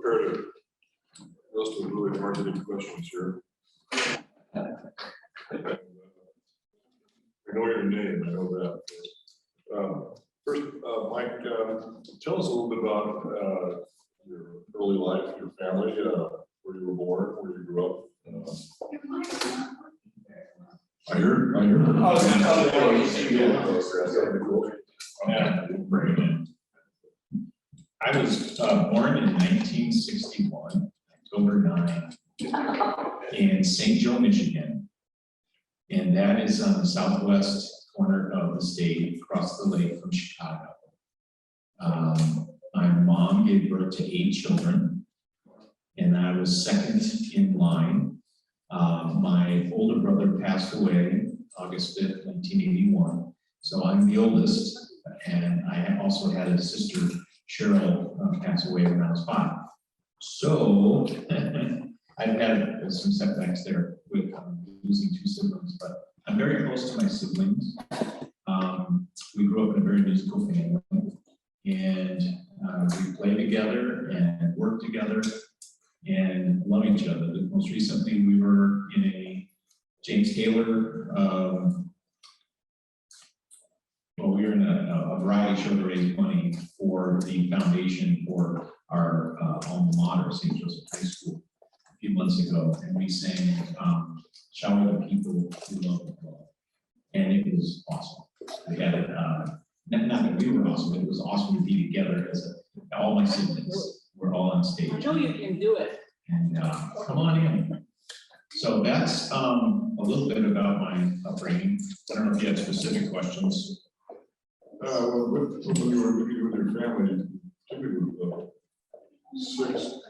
Prepared a list of really hard-hitting questions here. I know your name, I know that. First, Mike, tell us a little bit about your early life, your family, where you were born, where you grew up. I heard. I was born in 1961, October 9, in St. Joe, Michigan. And that is on the southwest corner of the state, across the lake from Chicago. My mom gave birth to 8 children, and I was second in line. My older brother passed away August 5th, 1981. So I'm the oldest, and I also had a sister, Cheryl, pass away when I was 5. So I've had some setbacks there with losing 2 siblings, but I'm very close to my siblings. We grew up in a very musical family, and we play together and work together and love each other. Most recently, we were in a James Taylor, we were in a variety show to raise money for the foundation for our alma mater, St. Joseph High School, a few months ago, and we sang "Shower the People Who Love the Love," and it was awesome. We had not that we were awesome, but it was awesome to be together as all my siblings were all on stage. I know you can do it. And come on in. So that's a little bit about my upbringing. I don't know if you have specific questions. Well, when you were living with your family, typically 6.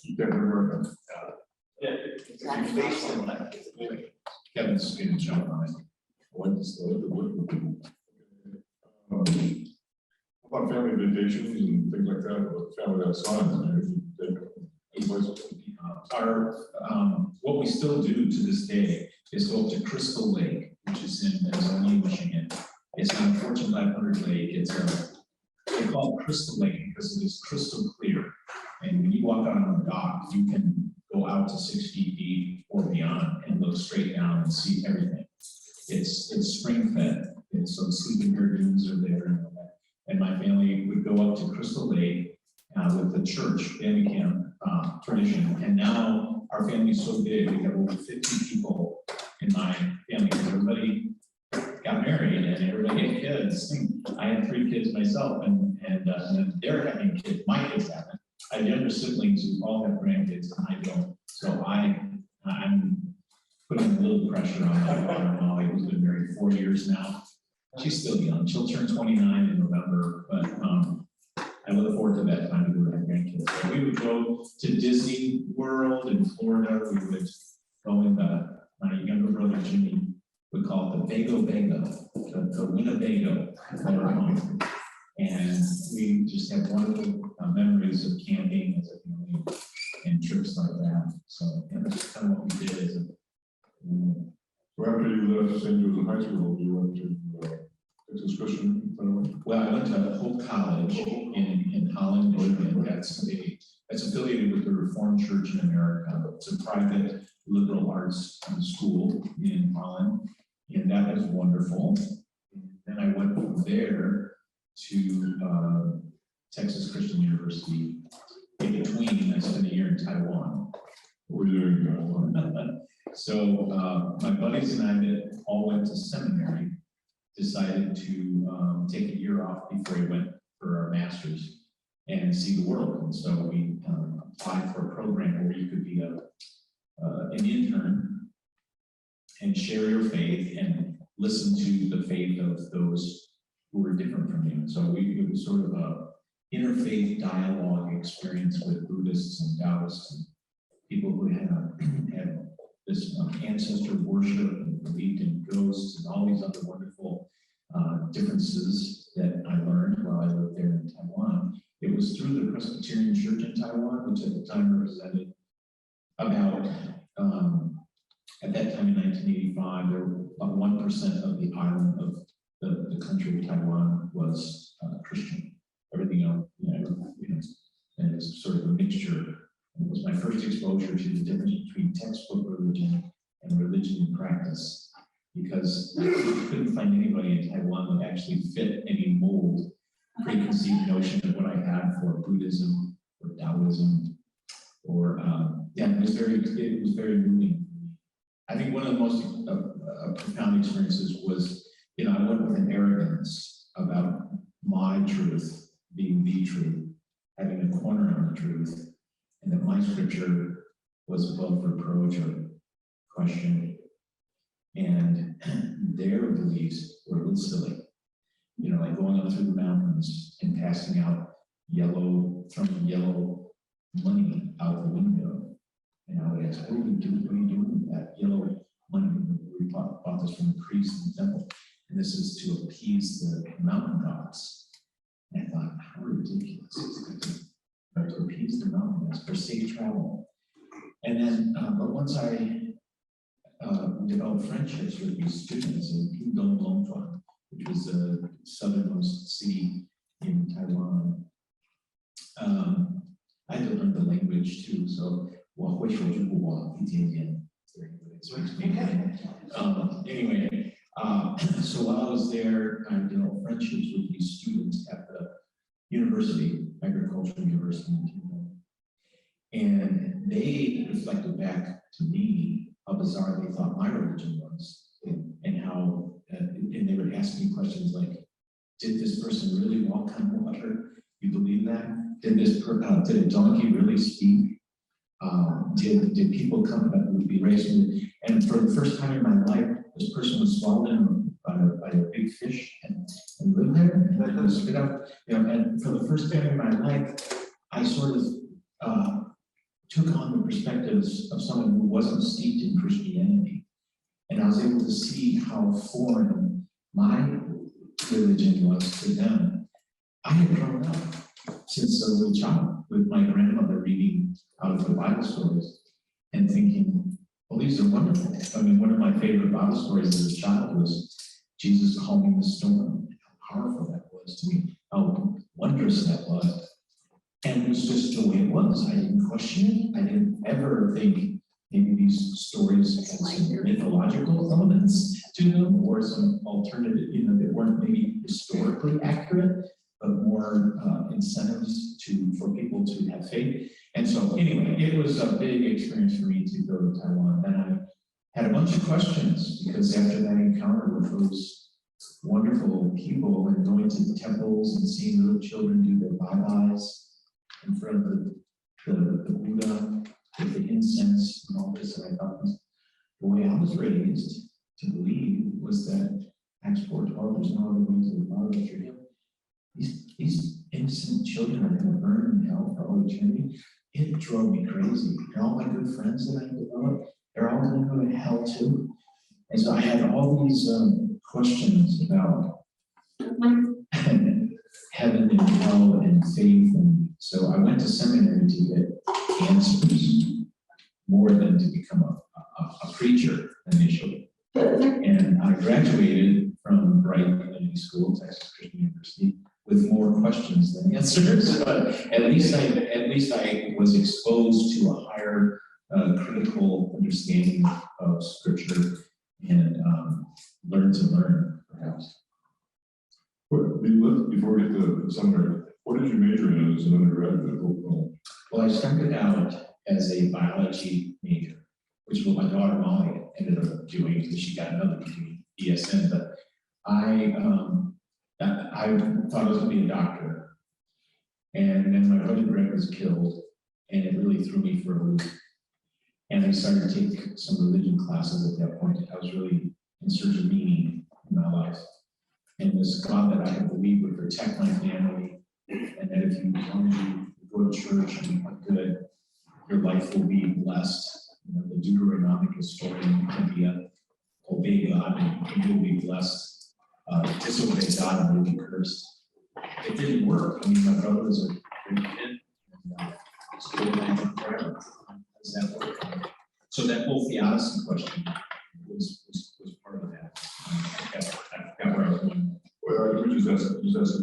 You can't remember. Kevin's going to jump on it. What is about family vacations and things like that? About family outside. What we still do to this day is go up to Crystal Lake, which is in Arizona, Michigan. It's not a Fortune 500 lake. They call it Crystal Lake because it is crystal clear. And when you walk out on the dock, you can go out to 6 feet deep or beyond and look straight down and see everything. It's spring fed, and so the sleeping bear dunes are there. And my family would go up to Crystal Lake with the church family camp tradition. And now our family is so big, we have over 50 people in my family because everybody got married and everybody had kids. I had 3 kids myself, and they're having kids. My kids haven't. I have younger siblings who all have grandkids, and I don't. So I'm putting a little pressure on my daughter Molly, who's been married 4 years now. She's still young. She'll turn 29 in November, but I look forward to that time to go have grandkids. So we would go to Disney World in Florida. We would go in my younger brother Jimmy would call it the the Winnebago motorhome. And we just have wonderful memories of camping as a family and trips like that. So that's kind of what we did as a So after you left St. Joseph High School, you went to Texas Christian? Well, I went to Hope College in Holland, Michigan. That's affiliated with the Reformed Church in America. It's a private liberal arts school in Holland, and that was wonderful. Then I went from there to Texas Christian University. In between, I spent a year in Taiwan. What were you doing in Taiwan? So my buddies and I that all went to seminary decided to take a year off before we went for our master's and see the world. And so we applied for a program where you could be an intern and share your faith and listen to the faith of those who were different from you. And so it was sort of a interfaith dialogue experience with Buddhists and Taoists and people who had this ancestor worship and believed in ghosts and all these other wonderful differences that I learned while I lived there in Taiwan. It was through the Presbyterian Church in Taiwan, which at the time represented about At that time in 1985, there were about 1% of the island of the country of Taiwan was Christian. Everything else, and it was sort of a mixture. And it was my first exposure to the difference between textbook religion and religion in practice, because I couldn't find anybody in Taiwan that actually fit any mold, preconceived notion of what I had for Buddhism or Taoism, or it was very moving. I think one of the most profound experiences was, I went with an arrogance about my truth being the truth, having a corner on the truth, and that my scripture was above reproach or question. And their beliefs were a little silly. Like going up through the mountains and passing out throwing yellow money out the window. And I would ask, what are you doing with that yellow money? We bought this from the priest in the temple. And this is to appease the mountain gods. And I thought, how ridiculous is that? To appease the mountain gods for safe travel. And then, but once I developed friendships with these students in Pingdong, which was the southernmost city in Taiwan, I had to learn the language too. So, 我会说中国话一点点. Anyway, so while I was there, I developed friendships with these students at the university, agricultural university in Pingdong. And they reflected back to me how bizarre they thought my religion was, and how, and they would ask me questions like, did this person really walk on water? You believe that? Did a donkey really speak? Did people come that would be raised with? And for the first time in my life, this person was swallowed by a big fish and lived there and was spit out. And for the first time in my life, I sort of took on the perspectives of someone who wasn't steeped in Christianity. And I was able to see how foreign my religion was to them. I had grown up since a little child with my grandmother reading out of the Bible stories and thinking, well, these are wonderful. I mean, one of my favorite Bible stories as a child was Jesus calming the storm, how powerful that was to me, how wondrous that was. And it was just the way it was. I didn't question it. I didn't ever think maybe these stories had some mythological elements to them or some alternative, that weren't maybe historically accurate, but more incentives for people to have faith. And so anyway, it was a big experience for me to go to Taiwan. And I had a bunch of questions because after that encounter with those wonderful people and going to the temples and seeing little children do their bye-byes in front of the Buddha with the incense and all this, and I thought the way I was raised to believe was that Acts 4:12, there's no other way to the Father through him. These innocent children are going to burn in hell for all eternity. It drove me crazy. And all my good friends that I developed, they're all going to go to hell too. And so I had all these questions about heaven and hell and faith. And so I went to seminary to get answers more than to become a preacher initially. And I graduated from Bright Community School, Texas Christian University, with more questions than answers. But at least I was exposed to a higher critical understanding of Scripture and learned to learn, perhaps. Before we get to seminary, what did you major in as an undergraduate? Well, I started out as a biology major, which is what my daughter Molly ended up doing because she got another degree, BSN. But I thought I was going to be a doctor. And then my brother Reverend was killed, and it really threw me for a loop. And I started to take some religion classes at that point. I was really in search of meaning in my life. And this God that I had believed would protect my family, and that if you wanted to go to church and be good, your life will be blessed. The Deuteronomic historian can be obey God and you'll be blessed. Disobey God and you'll be cursed. It didn't work. I mean, my brother was a great kid, and school went on forever. How does that work? So that whole theodicy question was part of that. I forgot where I was going. Well, we just asked,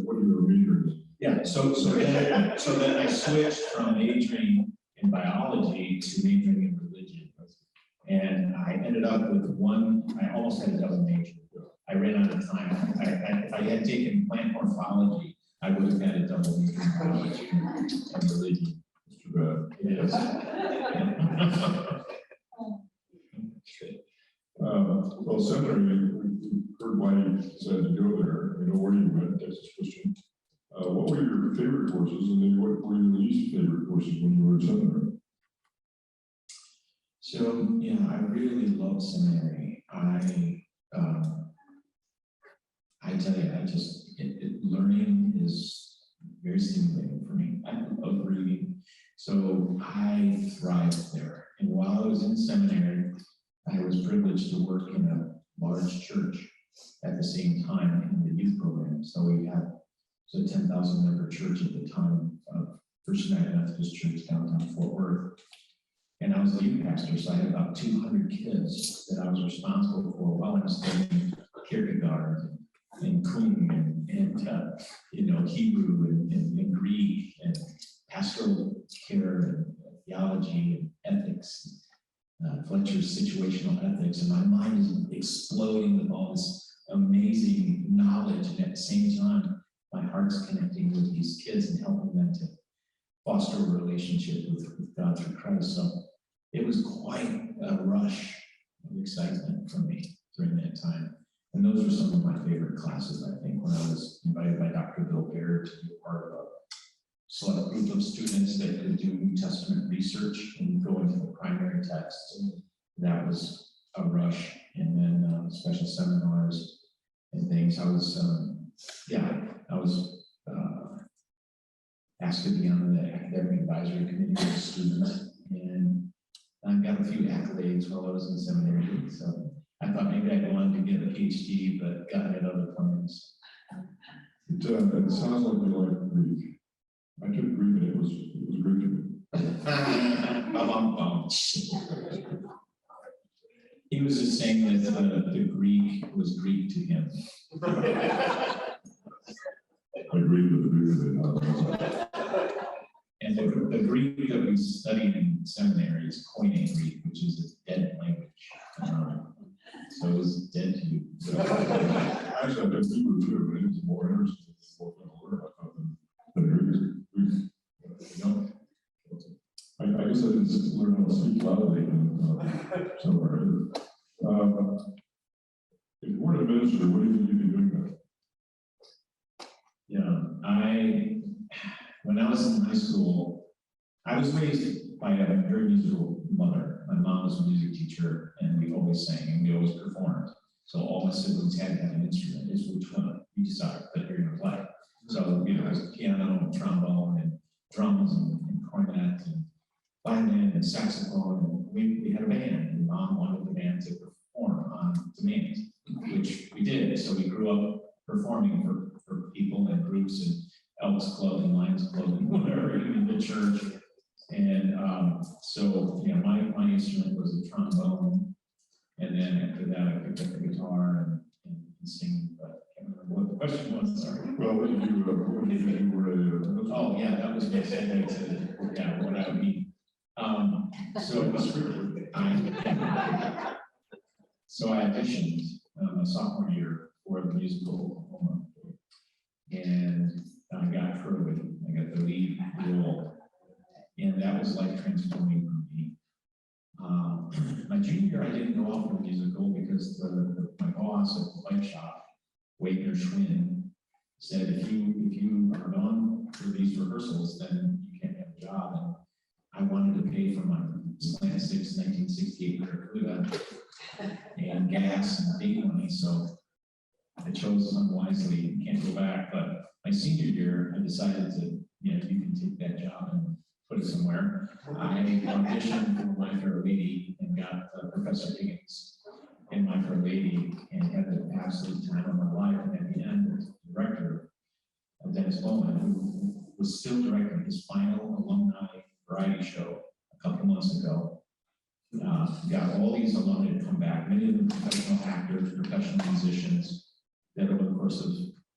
what are your majors? Yeah, so then I switched from majoring in biology to majoring in religion. And I ended up with I almost had a double major. I ran out of time. If I had taken plant morphology, I would have had a double major in biology and religion. It's too bad. It is. Well, seminary, we heard why you decided to go there. We know where you went, Texas Christian. What were your favorite courses, and then what were your least favorite courses when you were in seminary? So, yeah, I really love seminary. I tell you, learning is very stimulating for me. I love reading, so I thrived there. And while I was in seminary, I was privileged to work in a large church at the same time in the youth program. So we had a 10,000 member church at the time of First United Methodist Church downtown Fort Worth. And I was the youth pastor, so I had about 200 kids that I was responsible for while I was studying Kierkegaard and Kuhn and Hebrew and Greek and pastoral care and theology and ethics, Fletcher's situational ethics, and my mind is exploding with all this amazing knowledge, and at the same time, my heart's connecting with these kids and helping them to foster a relationship with God through Christ. So it was quite a rush of excitement for me during that time. And those were some of my favorite classes, I think, when I was invited by Dr. Bill Baird to be part of a select group of students that could do New Testament research and go into the primary text. And that was a rush. And then special seminars and things. I was asked to be on the academic advisory committee with students, and I got a few accolades while I was in seminary. So I thought maybe I wanted to get a PhD, but God had other plans. It sounds like you like Greek. I took Greek, and it was Greek to me. He was just saying that the Greek was Greek to him. I agree with the Greek. And the Greek that we studied in seminary is Koine Greek, which is a dead language. So it was dead to you. Actually, I did Hebrew too, but it was more interesting. More fun to learn about than Greek. I guess I didn't learn how to speak loudly somewhere either. If you weren't a minister, what do you think you'd be doing now? When I was in high school, I was raised by a very musical mother. My mom was a music teacher, and we always sang and we always performed. So all my siblings had to have an instrument. Is which one you decide that you're going to play. So it was piano and trombone and drums and cornet and violin and saxophone. And we had a band, and Mom wanted the band to perform on demand, which we did. So we grew up performing for people and groups and Elks Club and Lions Club and whatever in the church. And my instrument was the trombone. And then after that, I picked up the guitar and singing, but I can't remember what the question was. Sorry. Well, what did you were Oh, yeah, that was my segue to what I would be. So I auditioned my sophomore year for the musical Oklahoma, and I got Curly. I got the lead role, and that was life transforming for me. My junior year, I didn't go off for the musical because my boss at the bike shop, Wagner Schwinn, said if you are gone for these rehearsals, then you can't have a job. And I wanted to pay for my Slant 6 1968 Barracuda and gas and date money, so I chose unwisely. You can't go back. But my senior year, I decided to, you can take that job and put it somewhere. I auditioned for My Fair Lady and got Professor Higgins in My Fair Lady and had an absolute time of my life. And at the end, the director, Dennis Bowman, who was still directing his final alumni variety show a couple months ago, got all these alumni to come back, many of them professional actors, professional musicians, that over the course of,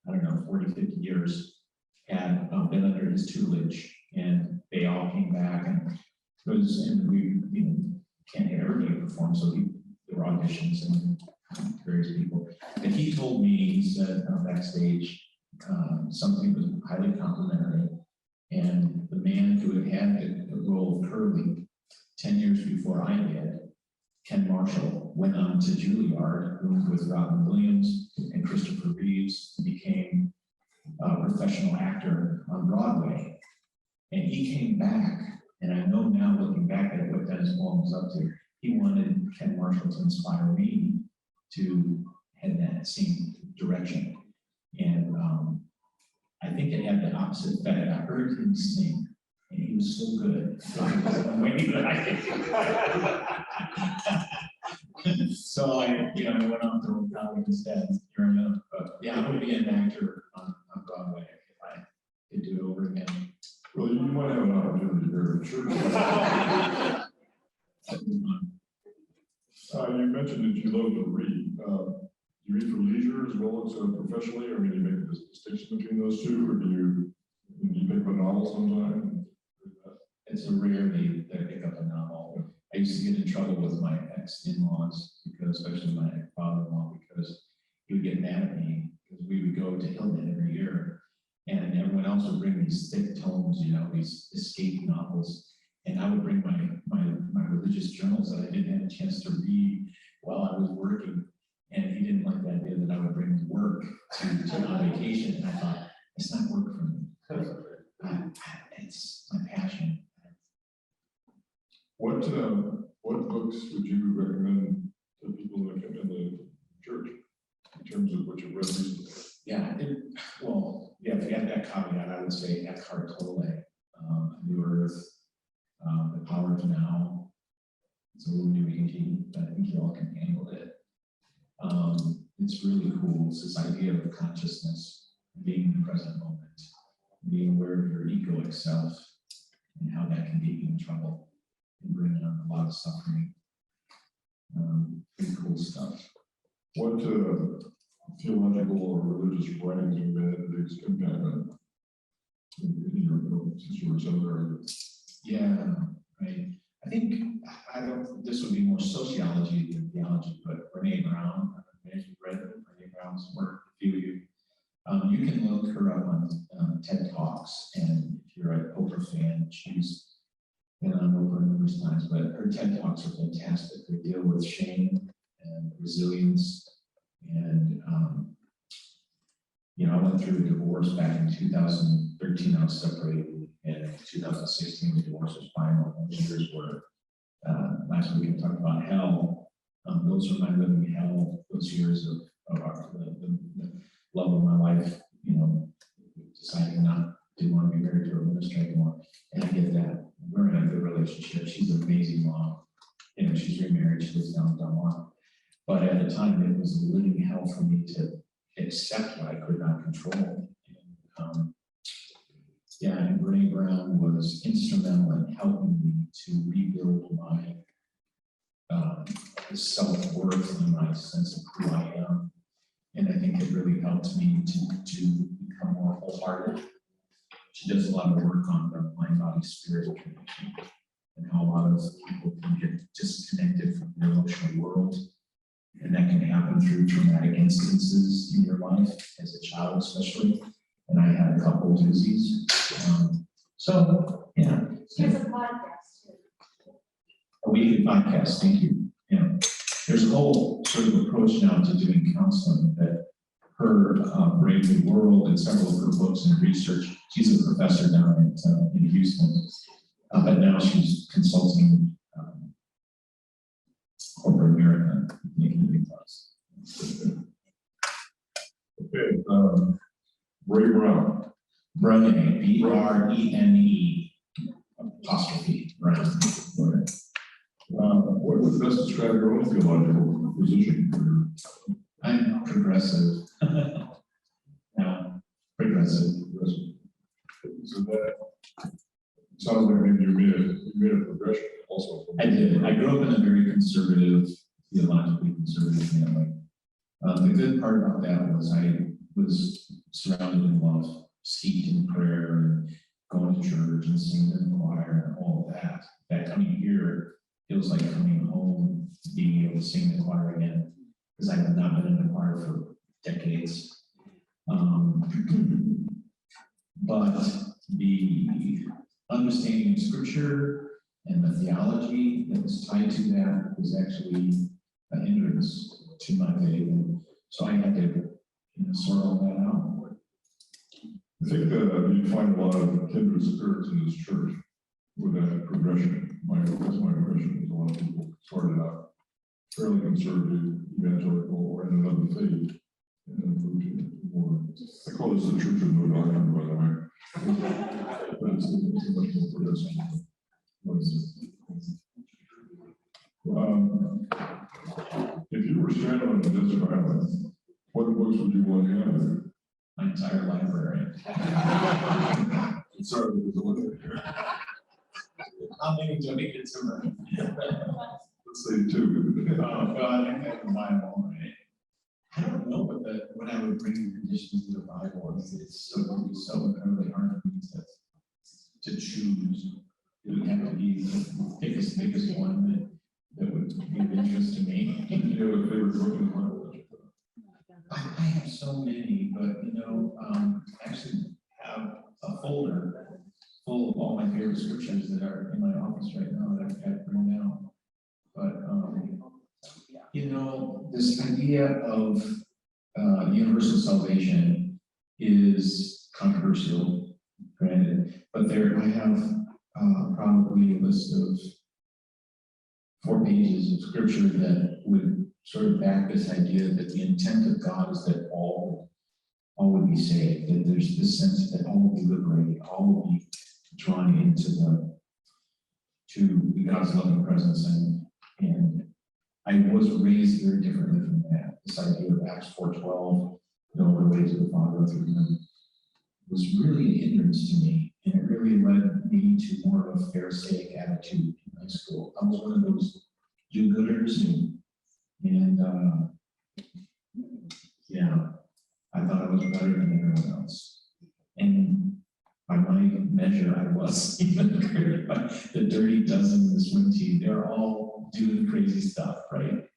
I don't know, 40, 50 years had been under his tutelage, and they all came back, and we, you know, can't get everybody to perform, so there were auditions and various people. And he told me, he said backstage, something was highly complimentary, and the man who had had the role of Curly 10 years before I did, Ken Marshall, went on to Juilliard, roomed with Robin Williams and Christopher Reeves, and became a professional actor on Broadway. And he came back, and I know now, looking back at what Dennis Bourne was up to, he wanted Ken Marshall to inspire me to head that same direction. And I think it had the opposite effect. I heard him sing, and he was so good. So I, you know, I went off to college instead. But yeah, I'm going to be an actor on Broadway if I could do it over again. Well, you might have an opportunity here, sure. You mentioned that you love to read. Do you read for leisure as well as professionally? I mean, you make the distinction between those two, or do you pick up a novel sometime? It's a rarely that I pick up a novel. I used to get in trouble with my ex-in-laws, because, especially my father-in-law, because he would get mad at me because we would go to Hilton every year, and everyone else would bring these thick tomes, you know, these escape novels, and I would bring my religious journals that I didn't have a chance to read while I was working, and he didn't like the idea that I would bring work to on vacation, and I thought, it's not work for me. It's my passion. What books would you recommend to people in the church in terms of what you've read recently? Yeah, if you had that caveat, I would say Eckhart Tolle, New Earth, The Power of Now. It's a little new agey, but I think you all can handle it. It's really cool. It's this idea of consciousness, being in the present moment, being aware of your egoic self, and how that can get you in trouble and bring on a lot of suffering. Pretty cool stuff. What theological or religious writings have been the biggest impact in your since you were seminary? Yeah, right. I think this would be more sociology than theology, but Brene Brown, if you've read Brene Brown's work, a few of you, you can look her up on TED Talks, and if you're an Oprah fan, she's been on Oprah numerous times, but her TED Talks are fantastic. They deal with shame and resilience, and you know, I went through a divorce back in 2013. I was separated, and in 2016 the divorce was final. Those years were last week I talked about hell. Those are my living hell. Those years of the love of my life. You know, deciding didn't want to be married to a minister anymore, and I get that. We're in a good relationship. She's an amazing mom. You know, she's remarried. She lives down in Belmont. But at the time, it was a living hell for me to accept what I could not control. And Brene Brown was instrumental in helping me to rebuild my self-worth and my sense of who I am. And I think it really helped me to become more wholehearted. She does a lot of work on the mind-body-spirit connection, and how a lot of people can get disconnected from the emotional world. And that can happen through traumatic instances in your life, as a child especially. And I had a couple of doozies. So, yeah. There's a podcast too. A weekly podcast, thank you. Yeah. There's a whole sort of approach now to doing counseling that her Brave New World and several of her books and research. She's a professor down in Houston, but now she's consulting corporate America, making big bucks. Okay, Ray Brown. Brene, B-R-E-N-E, apostrophe, Brown. What would best describe your own theological position? I'm progressive. No, progressive. So that sounds like maybe you made a progression. also. I did. I grew up in a very conservative, theologically conservative family. The good part about that was I was surrounded in love, steeped in prayer, and going to church and singing in the choir and all of that. That coming here feels like coming home, being able to sing in the choir again, because I have not been in the choir for decades. But the understanding of scripture and the theology that was tied to that was actually a hindrance to my faith. And so I had to sort all that out. I think you find a lot of kindred spirits in this church with that progression. That's my impression. A lot of people started out fairly conservative, evangelical, or ended up in faith, and then moved to more. I call this the church of no doctrine, by the way. But it's much more progressive. If you were stranded on a desert island, what books would you want to have? My entire library. Sorry, there's a limit here. How many do I get to learn? Let's say two. Oh, God, I have the Bible, right? I don't know what I would bring in addition to the Bible. It's so incredibly hard for me to choose. It would have to be the biggest one that would be of interest to me. You have a favorite book in the Bible? I have so many, but I actually have a folder full of all my favorite scriptures that are in my office right now that I've got to bring down. But this idea of universal salvation is controversial, granted, but I have probably a list of 4 pages of scripture that would sort of back this idea that the intent of God is that all would be saved, that there's this sense that all will be liberated, all will be drawn into God's loving presence, and I was raised very differently from that. This idea of Acts 4:12, the way to the Father through Him, was really a hindrance to me, and it really led me to more of a Pharisaic attitude in high school. I was one of those do-gooders, and I thought I was better than everyone else. And by my measure, I was even greater. The dirty dozen in the swim team, they're all doing crazy stuff, right?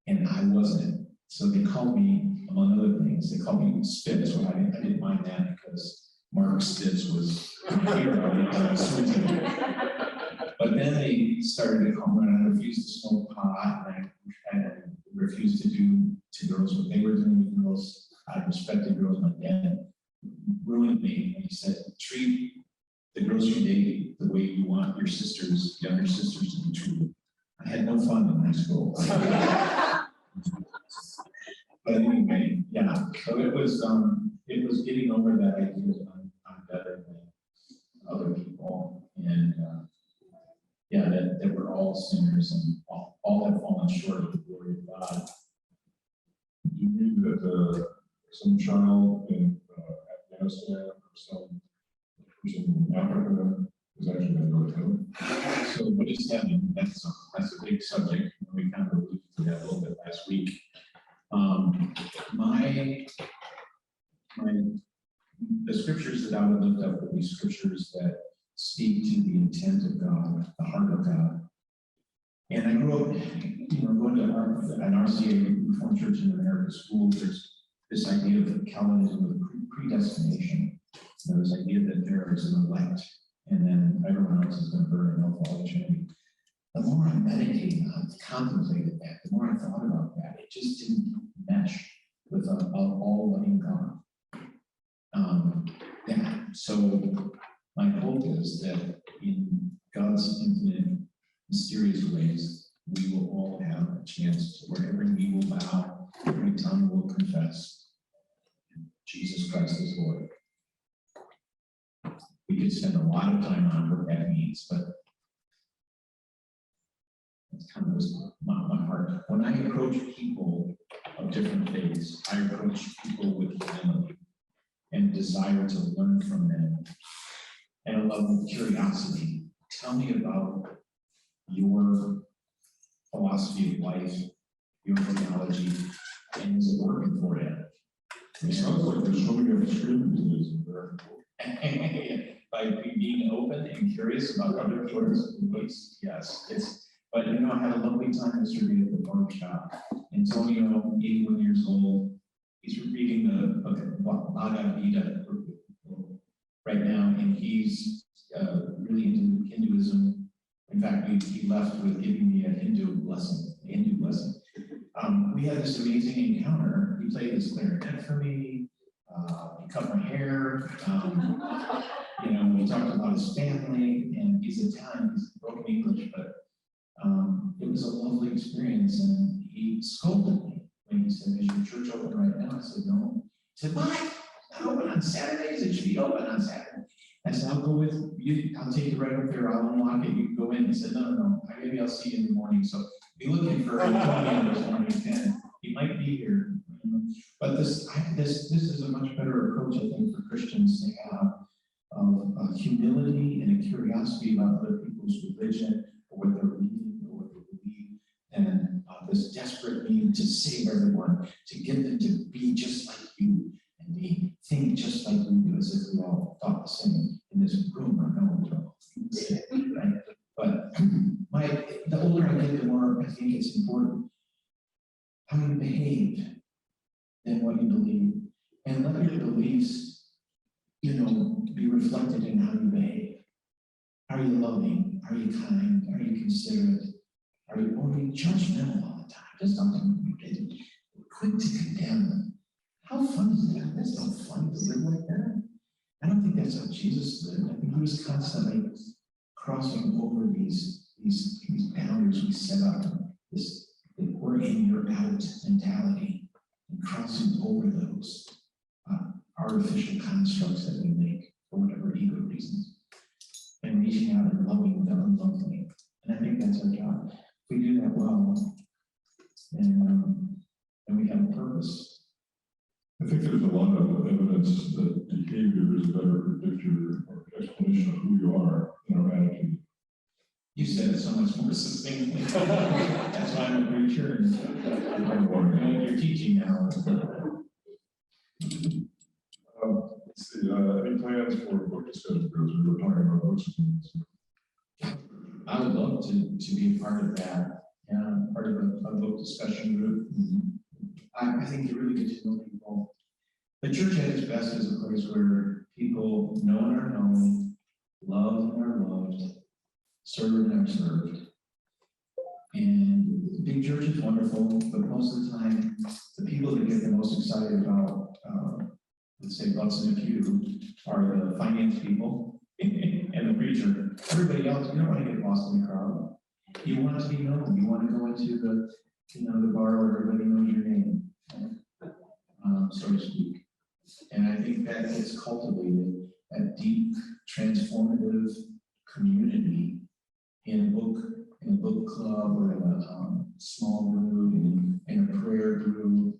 And I wasn't. So they called me, among other things, they called me Spitz. Well, I didn't mind that because Mark Spitz was a hero on the swim team. But then they started to call me, and I refused to smoke pot, and I refused to do to girls what they were doing with girls. I respected girls. My dad ruined me when he said, treat the girls you date the way you want your younger sisters to be treated. I had no fun in high school. But anyway, so it was getting over that idea that I'm better than other people, and that we're all sinners and all have fallen short of the glory of God. Do you mean that some child in Afghanistan or some person in Africa is actually going to go to heaven? So what is heaven? That's a big subject. We kind of alluded to that a little bit last week. The scriptures that I would lift up would be scriptures that speak to the intent of God, the heart of God. And I grew up, going to an RCA Reformed Church in America school. There's this idea of Calvinism with predestination. This idea that there is an elect, and then everyone else is going to burn in hell for all eternity. The more I meditated on it, contemplated that, the more I thought about that, it just didn't mesh with an all-loving God. So my hope is that in God's infinite, mysterious ways, we will all have a chance to where every knee will bow, every tongue will confess Jesus Christ is Lord. We could spend a lot of time on what that means, but that's kind of my heart. When I approach people of different faiths, I approach people with humility and desire to learn from them and a level of curiosity. Tell me about your philosophy of life, your theology, and is it working for you? It sounds like there's so many extremes in there. By being open and curious about other people's beliefs, yes. But you know, I had a lovely time yesterday at the barber shop. Antonio, 81 years old, he's reading the book Bhagavad Gita right now, and he's really into Hinduism. In fact, he left with giving me a Hindu blessing. We had this amazing encounter. He played this clarinet for me. He cut my hair. You know, we talked about his family, and he's Italian. He's broken English, but it was a lovely experience. And he scolded me when he said, "Is your church open right now?" I said, "No." He said, "What? Not open on Saturdays? It should be open on Saturday." I said, "I'll go with you. I'll take you right up there. I'll unlock it. You can go in." He said, "No. Maybe I'll see you in the morning." So be looking for Antonio this morning, and he might be here. But this is a much better approach, I think, for Christians to have of humility and a curiosity about other people's religion or what they're reading or what they believe, and this desperate need to save everyone, to get them to be just like you and think just like we do, as if we all thought the same in this room. I know we don't think the same, right? But the older I get, the more I think it's important how you behave than what you believe, and let your beliefs, you know, be reflected in how you behave. Are you loving? Are you kind? Are you considerate? Are you judgmental all the time? Just something you did. Quick to condemn them. How fun is that? That's not fun to live like that. I don't think that's how Jesus lived. I think he was constantly crossing over these boundaries we set up. This we're in, you're out mentality, and crossing over those artificial constructs that we make for whatever ego reasons, and reaching out and loving the unlovely. And I think that's our job. If we do that well, and we have a purpose. I think there's a lot of evidence that behavior is a better predictor or explanation of who you are than our attitude. You said it so much more succinctly. That's why I'm a preacher. And you're teaching now. Let's see, any plans for book discussion groups? We were talking about books. I would love to be a part of that, part of a book discussion group. I think you really get to know people. The church at its best is a place where people know and are known, love and are loved, serve and are served. And the big church is wonderful, but most of the time, the people that get the most excited about, let's say, butts in a pew, are the finance people and the preacher. Everybody else, you don't want to get lost in the crowd. You want to be known. You want to go into the bar where everybody knows your name, so to speak. And I think that gets cultivated at deep, transformative community in a book club or in a small group, in a prayer group.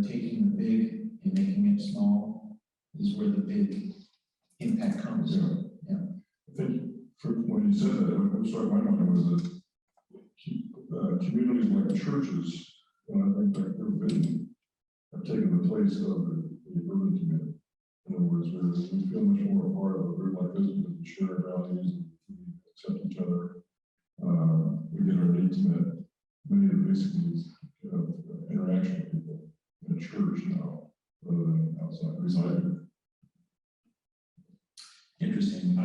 Taking the big and making it small is where the big impact comes. Yeah. I think when you said that, what struck my mind was that communities like churches, and I think that have taken the place of the urban community. In other words, we feel much more a part of a group like this because we share our values and we accept each other. We get our needs met. Many of the basic needs of interaction with people in a church now, rather than outside residing. Interesting.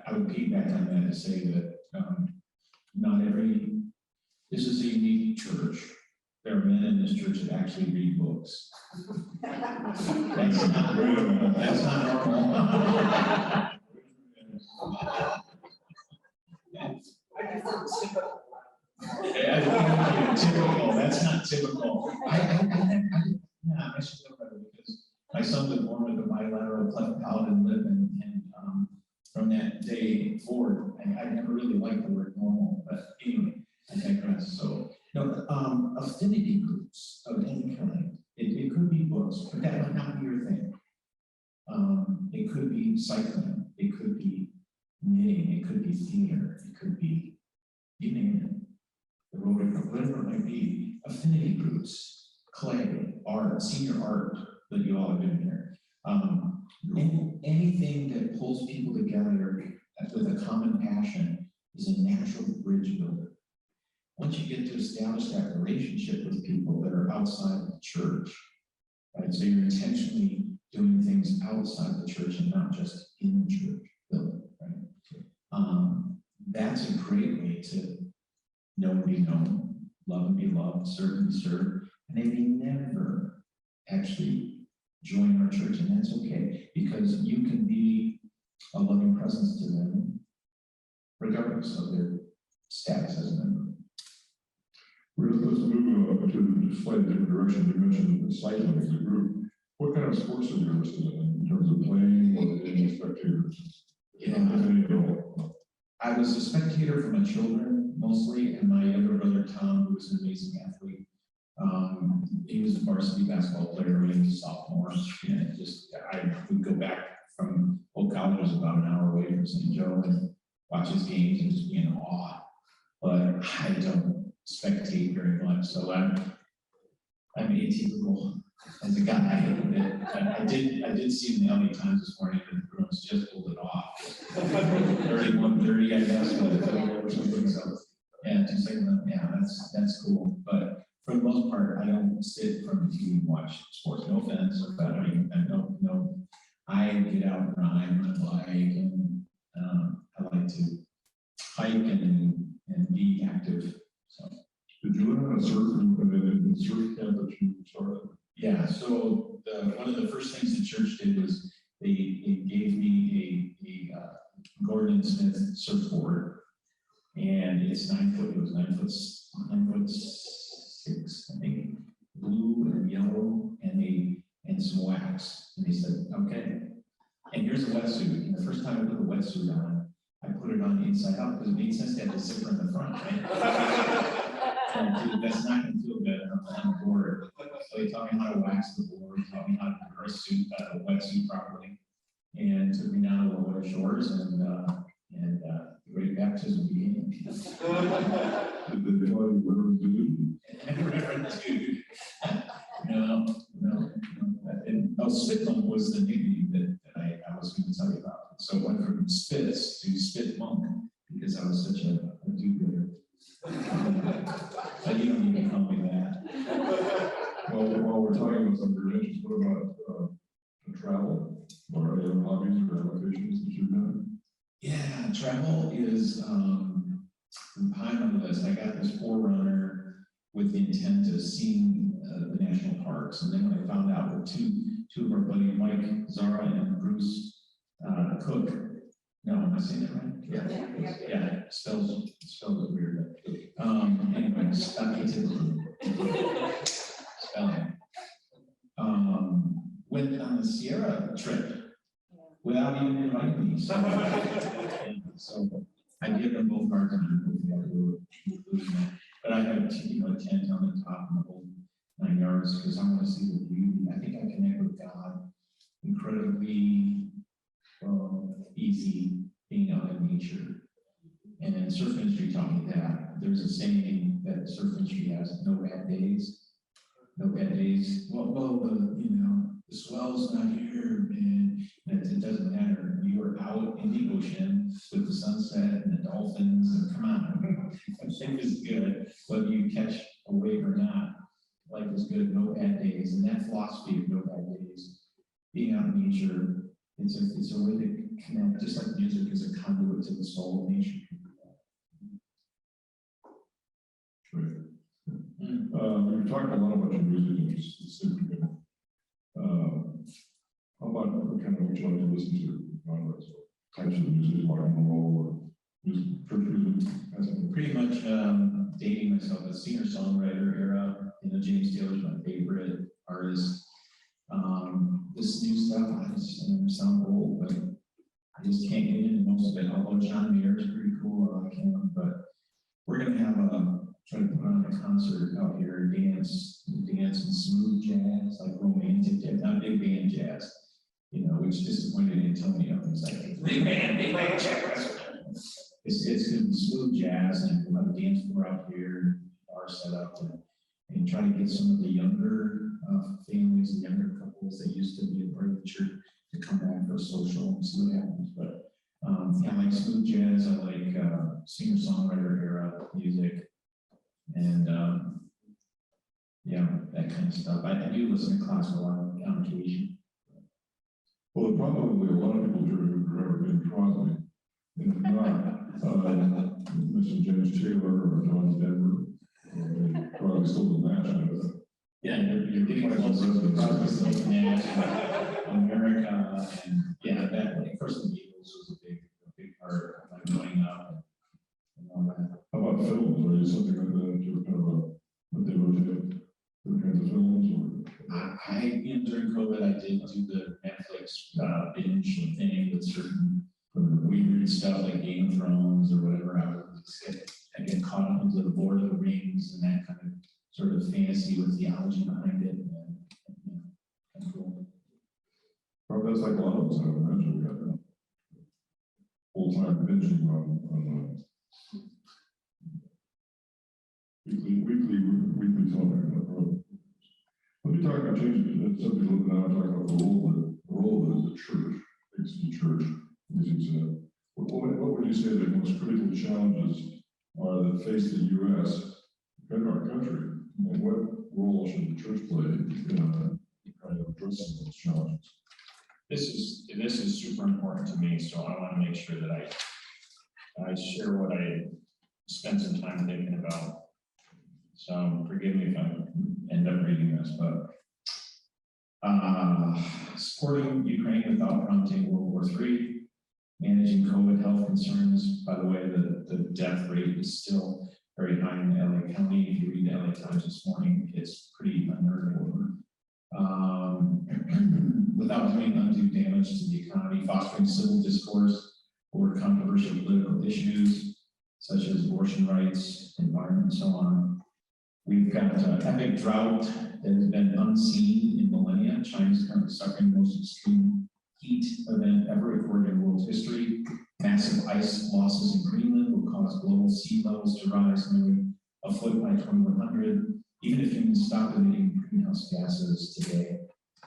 I would piggyback on that and say that this is a unique church. There are men in this church that actually read books. That's not normal. Typical. That's not typical. I should know better because my son was born with a bilateral cleft palate and lip, and from that day forward, I never really liked the word normal. But anyway, I digress. So, affinity groups of any kind. It could be books, but that might not be your thing. It could be cycling. It could be knitting. It could be theater. It could be you name it, the Rotary Club, whatever it might be, affinity groups, clay, art, senior art that you all have been here. Anything that pulls people together with a common passion is a natural bridge builder. Once you get to establish that relationship with people that are outside the church, right? So you're intentionally doing things outside the church and not just in the church building, right? That's a great way to know and be known, love and be loved, serve and be served, and they may never actually join our church, and that's okay, because you can be a loving presence to them, regardless of their status as a member. Let's move to a slightly different direction. You mentioned cycling as a group. What kind of sports are you interested in terms of playing or being a spectator? Yeah. I was a spectator for my children mostly, and my younger brother Tom, who was an amazing athlete. He was a varsity basketball player when he was a sophomore, and I would go back from Oak College, was about an hour away from St. Joe, and watch his games and just be in awe. But I don't spectate very much, so I'm atypical as a guy. I did see in the LA Times this morning that the Bruins just pulled it off. 31-30, I guess, or something. So yeah, just like yeah, that's cool. But for the most part, I don't sit from the TV and watch sports. No offense, but no. I get out and ride my bike, and I like to hike and be active. So. Did you learn how to surf in the surf camp that you started? Yeah, so one of the first things the church did was they gave me a Gordon Smith surfboard, and it's 9 foot. It was 9'6", I think, blue and yellow, and some wax. And they said, okay. And here's a wetsuit. And the first time I put the wetsuit on, I put it on inside out because it made sense to have the zipper in the front, right? And that's not going to feel good on the board. So they taught me how to wax the board, taught me how to wear a wetsuit properly, and took me down to the lower shores, and the great baptism began. Did they tell you Reverend dude? Reverend dude. No. And Spit-Monk was the nickname that I was going to tell you about. So I went from Spitz to Spit-Monk because I was such a do-gooder. But you don't need to call me that. Well, while we're talking about some of your interests, what about travel? Or other hobbies or avocations that you've done? Yeah, travel is high on the list. I got this forerunner with the intent of seeing the national parks, and then when I found out that two of our buddies, Mike Zara and Bruce Cook. No, am I saying that right? Yeah, spells it weird. Anyway, atypical spelling. Went on the Sierra trip without even inviting me. So I give them both hard time, but I have a tent on the top and the whole 9 yards because I want to see the beauty. I think I connect with God incredibly easy being out in nature. And then surf industry taught me that. There's a saying that the surf industry has: no bad days. No bad days. Well, the swell's not here, man. And it doesn't matter. You are out in the ocean with the sunset and the dolphins, and come on. Life is good, whether you catch a wave or not. Life is good, no bad days. And that philosophy of no bad days, being out in nature, it's a way to connect, just like music is a conduit to the soul of nature. Right. We've talked a lot about your music and how about what kind of what you like to listen to? Genres, types of music, rock and roll, or music, church music? Pretty much dating myself, a singer-songwriter era. James Taylor's my favorite artist. This new stuff, I sound old, but I just can't get into most of it. Although John Mayer is pretty cool, I like him. But we're gonna have try to put on a concert out here, dance and smooth jazz, like romantic jazz, not big band jazz. Which disappointed Antonio. He's like, big band jazz. it's gonna be smooth jazz, and we'll have a dance floor out here, bar set up, and try to get some of the younger families, the younger couples that used to be a part of the church to come back for a social and see what happens. But yeah, I like smooth jazz, I like singer-songwriter era music, and yeah, that kind of stuff. I do listen to classical on occasion. Well, probably a lot of people here who've ever been Crosby. And if not, Mr. James Taylor or John Denver, probably still the national. Yeah, you're getting close to the Crosby's, like Nash, America, and yeah, that, like, first the Beatles was a big part of my growing up and all that. How about films? Or is something like that, you're kind of what they rotate, different kinds of films? Or During COVID, I did do the Netflix binge thing with certain weird stuff like Game of Thrones or whatever. I get caught up into the Lord of the Rings and that kind of sort of fantasy with theology behind it. And, kind of cool. Well, that's like a lot of us, I would imagine. We got that full-time binging on weekly television. Let me talk about changing the subject a little bit now. Talk about the role of the church, ADG church. What would you say the most critical challenges are that face the U.S. and our country? And what role should the church play in kind of addressing those challenges? This is super important to me, so I want to make sure that I share what I spent some time thinking about. So forgive me if I end up reading this, but supporting Ukraine without prompting World War III, managing COVID health concerns. By the way, the death rate is still very high in LA County. If you read the LA Times this morning, it's pretty unnerving. Without doing undue damage to the economy, fostering civil discourse over controversial political issues such as abortion rights, environment, and so on. We've got an epic drought that has been unseen in millennia. China is currently suffering the most extreme heat event ever recorded in world history. Massive ice losses in Greenland will cause global sea levels to rise nearly a foot by 2100. Even if humans stop emitting greenhouse gases today.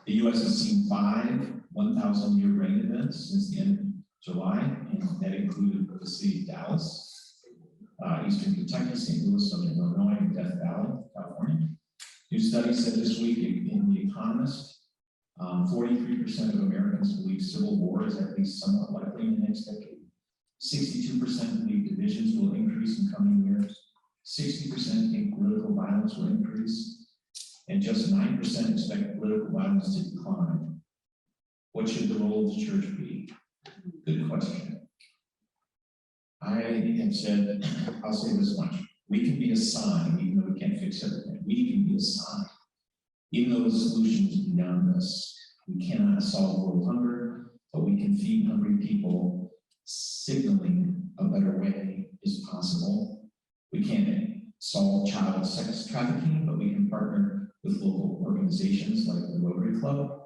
The U.S. has seen 5 1,000-year rain events since the end of July, and that included the city of Dallas, Eastern Kentucky, St. Louis, Southern Illinois, and Death Valley, California. New study said this week in The Economist, 43% of Americans believe civil war is at least somewhat likely in the next decade. 62% believe divisions will increase in coming years. 60% think political violence will increase, and just 9% expect political violence to decline. What should the role of the church be? Good question. I have said, I'll say this much. We can be a sign, even though we can't fix everything. We can be a sign. Even though the solution is beyond us, we cannot solve world hunger, but we can feed hungry people. Signaling a better way is possible. We can't solve child sex trafficking, but we can partner with local organizations like the Rotary Club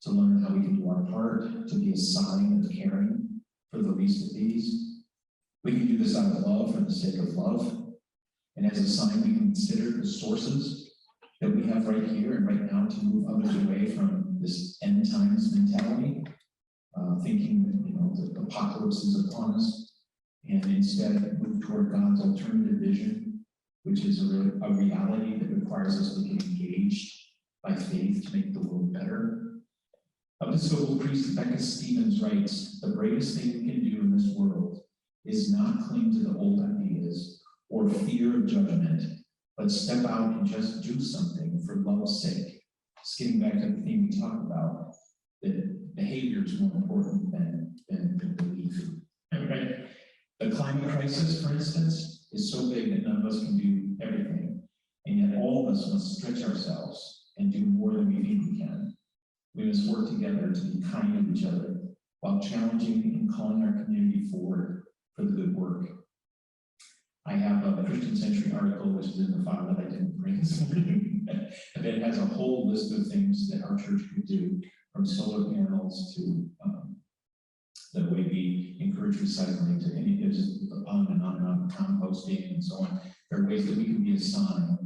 to learn how we can do our part to be a sign of caring for the least of these. We can do this out of love for the sake of love. And as a sign, we can consider the sources that we have right here and right now to move others away from this end times mentality, thinking that the apocalypse is upon us, and instead move toward God's alternative vision, which is a reality that requires us to get engaged by faith to make the world better. Episcopal priest Becca Stevens writes, the bravest thing we can do in this world is not cling to the old ideas or fear of judgment, but step out and just do something for love's sake. Just getting back to the theme we talked about, that behavior is more important than belief. Right? The climate crisis, for instance, is so big that none of us can do everything, and yet all of us must stretch ourselves and do more than we think we can. We must work together to be kind to each other while challenging and calling our community forward for the good work. I have a Christian Century article, which is in the file that I didn't bring, and it has a whole list of things that our church could do, from solar panels to the way we encourage recycling to any, just on and on, composting and so on. There are ways that we can be a sign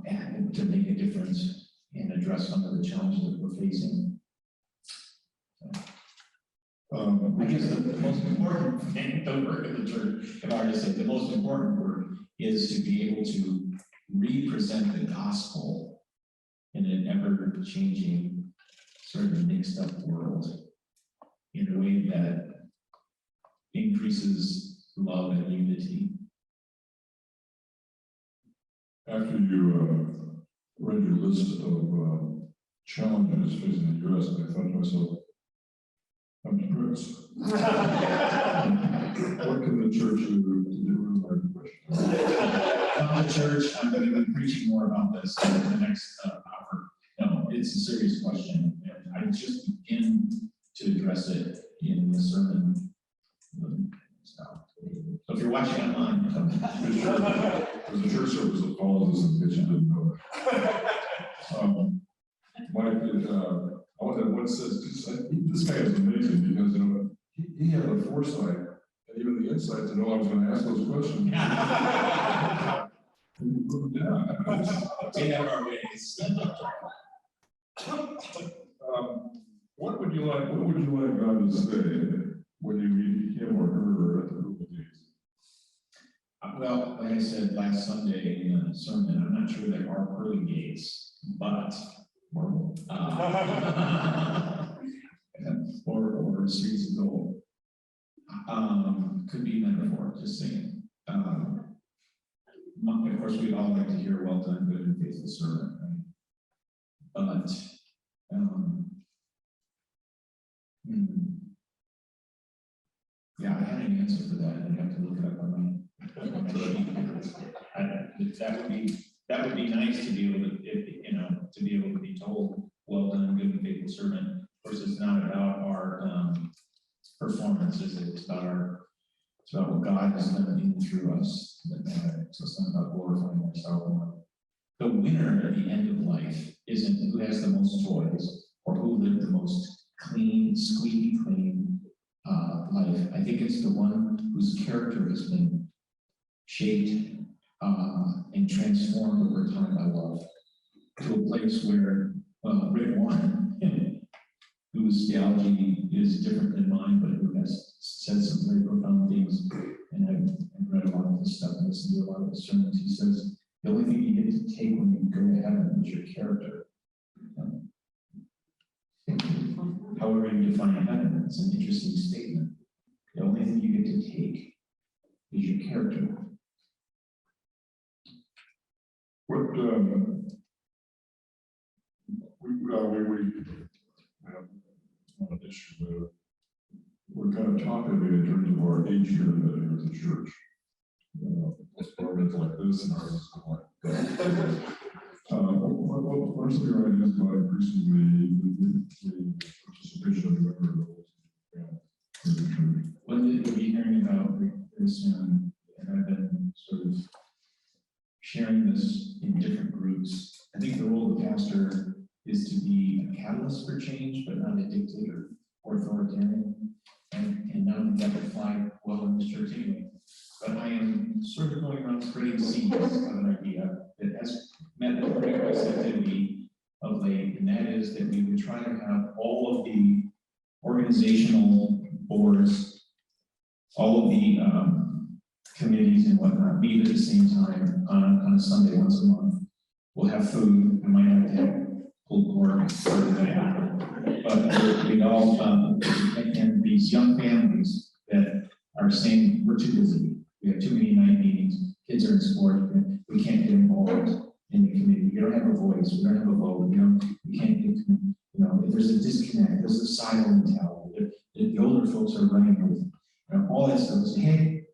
and to make a difference and address some of the challenges that we're facing. I guess the most important thing, the work of the church, if I were to say, the most important work is to be able to represent the gospel in an ever-changing, sort of mixed-up world in a way that increases love and unity. After you read your list of challenges facing the U.S., I thought to myself, I'm depressed. What can the church do to do my question? From the church, I'm going to be preaching more about this in the next hour. No, it's a serious question, and I just begin to address it in the sermon. So if you're watching online, There's a church service that follows this, in case you didn't know that. Mike, I want to what says this guy is amazing because he had the foresight and even the insight to know I was going to ask those questions. we have our ways. What would you like God to say when you meet him or her at the Google Days? Well, like I said last Sunday in the sermon, I'm not sure there are pearly gates, but or streets of gold. Could be metaphor, just saying. Of course, we'd all like to hear well done, good and faithful servant, right? But yeah, I had an answer for that. I'd have to look it up on my sheet. That would be nice to be able to, to be able to be told, well done, good and faithful servant. Of course, it's not about our performance, is it? It's about what God has done in and through us. So it's not about glorifying ourselves. The winner at the end of life isn't who has the most toys or who lived the most clean, squeaky clean life. I think it's the one whose character has been shaped and transformed over time by love to a place where Rick Warren, whose theology is different than mine, but who has said some very profound things, and I've read a lot of his stuff and listened to a lot of his sermons. He says, the only thing you get to take when you go to heaven is your character. However you define heaven, it's an interesting statement. The only thing you get to take is your character. What we have an issue with. We're kind of top heavy in terms of our age here at the church. Programs like this and ours like that. What are some of your ideas about increasing the participation of the members of the church? One that you'll be hearing about very soon, and I've been sort of sharing this in different groups. I think the role of the pastor is to be a catalyst for change, but not a dictator or authoritarian. And none of that would fly well in this church anyway. But I am sort of going around spreading seeds of an idea that has met with great receptivity of late, and that is that we would try to have all of the organizational boards, all of the committees and whatnot meet at the same time on a Sunday once a month. We'll have food. We might have to have pulled pork for the day. But we all, and these young families that are saying, we're too busy. We have too many night meetings. Kids are in sport. We can't get involved in the committee. We don't have a voice. We don't have a vote. We can't get, if there's a disconnect, there's a silo mentality. The older folks are running with, all that stuff. Say, hey,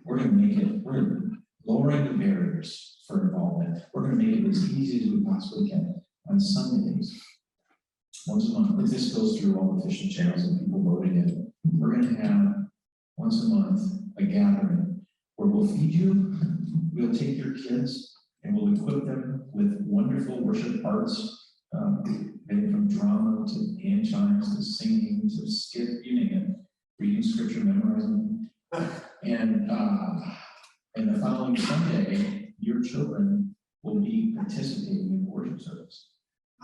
we're going to make it, we're lowering the barriers for involvement. We're going to make it as easy as we possibly can on Sundays. Once a month, if this goes through all the official channels and people voting in, we're going to have once a month a gathering where we'll feed you, we'll take your kids, and we'll equip them with wonderful worship arts, everything from drama to hand chimes, to singing, to skip, you name it, reading scripture, memorizing. And the following Sunday, your children will be participating in worship service.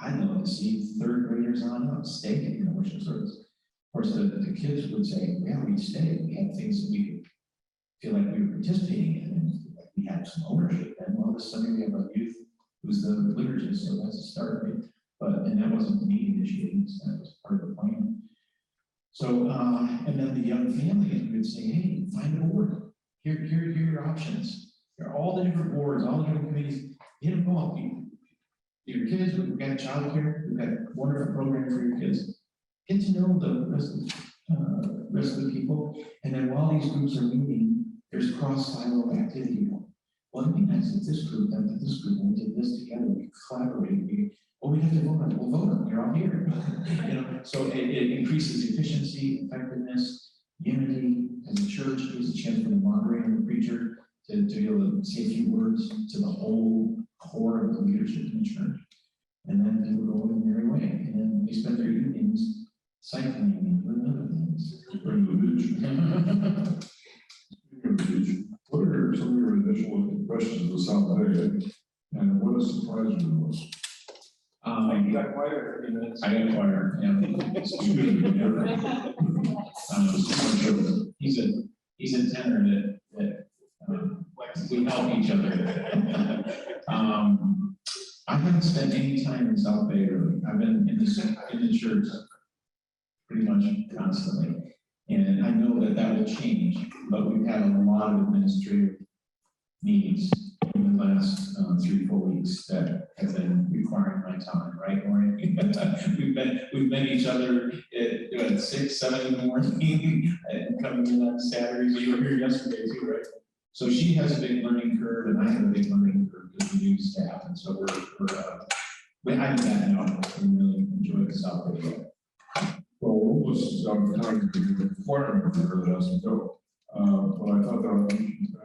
I'd love to see third graders on up stay in the worship service. Of course, the kids would say, yeah, we'd stay. We had things that we could feel like we were participating in, and we had some ownership. And all of a sudden, we have a youth who's the liturgist, so that's a start of it. And that wasn't me initiating, that was part of the plan. So, and then the young families would say, hey, find a board. Here are your options. Here are all the different boards, all the different committees. Hit them all. Your kids, we've got childcare, we've got a wonderful program for your kids. Get to know the rest of the people. And then while these groups are meeting, there's cross-silo activity. Well, it'd be nice if this group, and this group, and we did this together, we collaborate, we have to vote on it, we'll vote on it, you're all here. You know, so it increases efficiency, effectiveness, unity as a church, gives a chance for the moderator and the preacher to be able to say a few words to the whole core of the leadership in the church. And then people go in their way, and then they spend their evenings cycling and doing other things. Bring the beach. Speaking of the beach, what are some of your initial impressions of South Bay, and what has surprised you the most? You got choir in 30 minutes. I got choir, yeah. He's a tenor that we help each other. I haven't spent any time in South Bay really. I've been in the church pretty much constantly. And I know that will change, but we've had a lot of administrative meetings in the last 3-4 weeks that have been requiring my time, right, Lauren? we've met each other at 6, 7 in the morning and coming in on Saturdays. You were here yesterday too, right? So she has a big learning curve, and I have a big learning curve because we do staff, and so I haven't gotten out and really enjoyed the South Bay yet. Well, what was time to the choir member that has to go? But I thought that I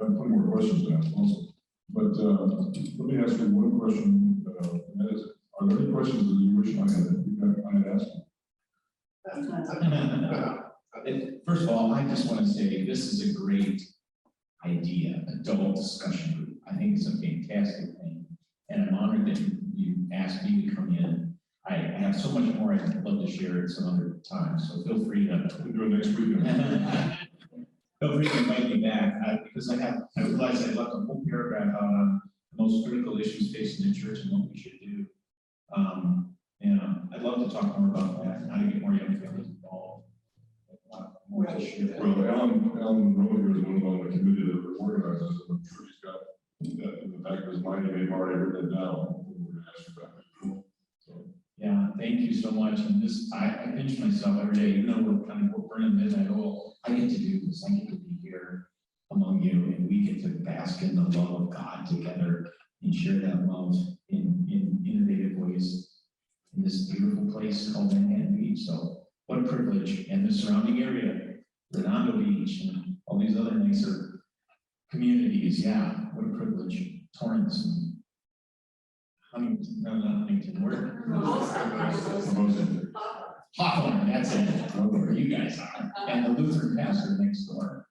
have plenty more questions to ask also. But let me ask you one question. That is, are there any questions that you wish I had asked you? First of all, I just want to say this is a great idea, adult discussion group. I think it's a fantastic thing. And I'm honored that you asked me to come in. I have so much more I'd love to share at some other time, so feel free to We'll do it next week. feel free to invite me back because I realized I left a whole paragraph out on the most critical issues facing the church and what we should do. And I'd love to talk more about that and how to get more young families involved. More to share. Well, Alan Rowe here is one of the committee that organizes it. I'm sure he's got that in the back of his mind. He may have already written it down. We're going to ask you about it. So. Yeah, thank you so much. And this, I pinch myself every day, even though we're burning midnight oil. I get to do this. I get to be here among you, and we get to bask in the love of God together and share that love in innovative ways in this beautiful place called Manhattan Beach. So what a privilege, and the surrounding area, Redondo Beach, and all these other nicer communities. Yeah, what a privilege. Torrance and Huntington, no, not Huntington, where? Hawthorne, that's it, where you guys are. And the Lutheran pastor next door.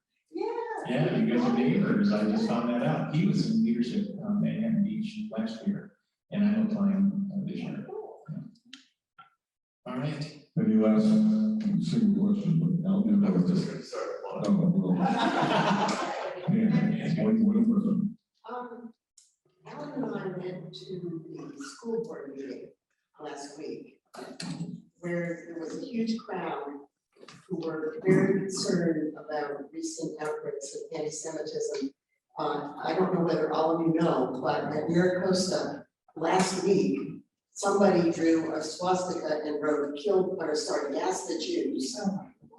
Yeah, you guys are neighbors. I just found that out. He was in leadership on Manhattan Beach last year, and I'm applying this year. Yeah. All right. Any last single question? But I'll do that. I was just going to start. One person. Alan and I went to the school board meeting last week, where there was a huge crowd who were very concerned about recent outbreaks of anti-Semitism. I don't know whether all of you know, but at Maricosta last week, somebody drew a swastika and wrote "Gas the Jews."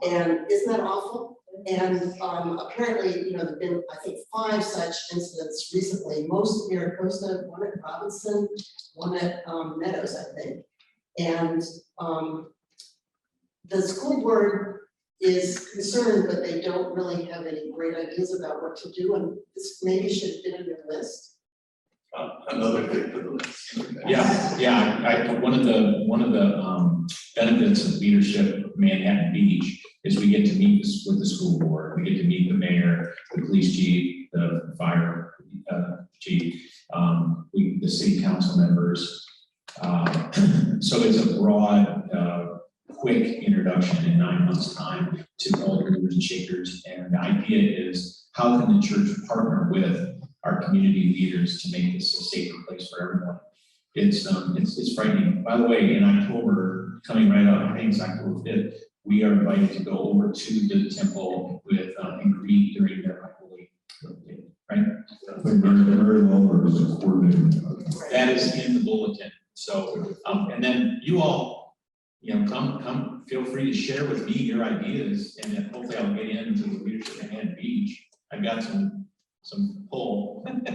And isn't that awful? And apparently, there've been, I think, 5 such incidents recently, most at Maricosta, one at Robinson, one at Meadows, I think. And the school board is concerned, but they don't really have any great ideas about what to do, and this maybe should fit in their list. Another thing for the list. Yeah, one of the benefits of leadership of Manhattan Beach is we get to meet with the school board, we get to meet the mayor, the police chief, the fire chief, the city council members. So it's a broad, quick introduction in 9 months' time to all the movers and shakers. And the idea is, how can the church partner with our community leaders to make this a safer place for everyone? It's frightening. By the way, in October, coming right up, I think it's October 5th, we are invited to go over to the temple with and greet during their holy day, right? I think very well, is coordinating. That is in the bulletin. So, and then you all, come, feel free to share with me your ideas, and then hopefully I'll get into the leadership at Manhattan Beach. I've got some pull, and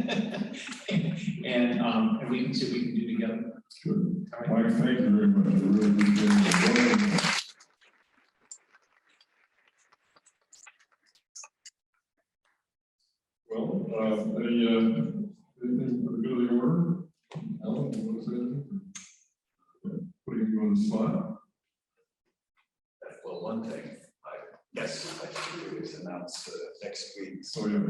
we can see what we can do together. Good. Mike, thank you very much. I really appreciate it. Well, anything for the good of the order? Alan, you want to say anything? Putting you on the spot? Well, one thing, I guess I should do is announce next week's Oh, yeah.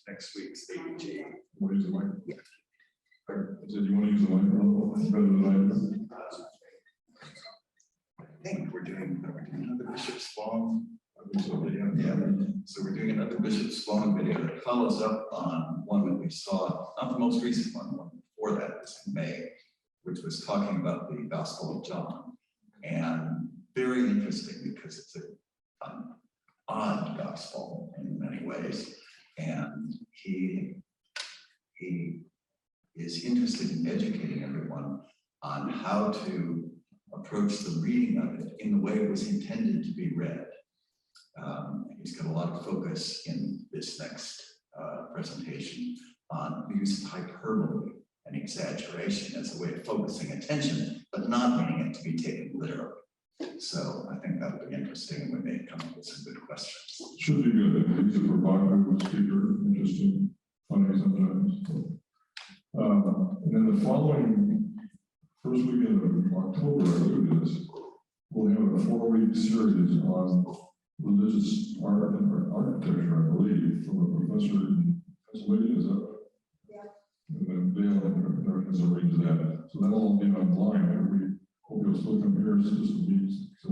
next week's ADG. Want to use the mic? I said, you want to use the mic? Better than I think we're doing another Bishop Long. I think so. Yeah, so we're doing another Bishop Long video that follows up on one that we saw, not the most recent one, the one before that was in May, which was talking about the Gospel of John. And very interesting because it's an odd gospel in many ways. And he is interested in educating everyone on how to approach the reading of it in the way it was intended to be read. He's got a lot of focus in this next presentation on the use of hyperbole and exaggeration as a way of focusing attention, but not meaning it to be taken literally. So I think that would be interesting, and we may come up with some good questions. Should be good. He's a provocative speaker, interesting, funny sometimes. And then the following first weekend of October, I believe it is, we'll have a 4-week series on religious art and architecture, I believe, from a professor in Pennsylvania, is that? Yeah. And then Dale has arranged that. So that'll all be online. And we hope you'll still come here just to meet, so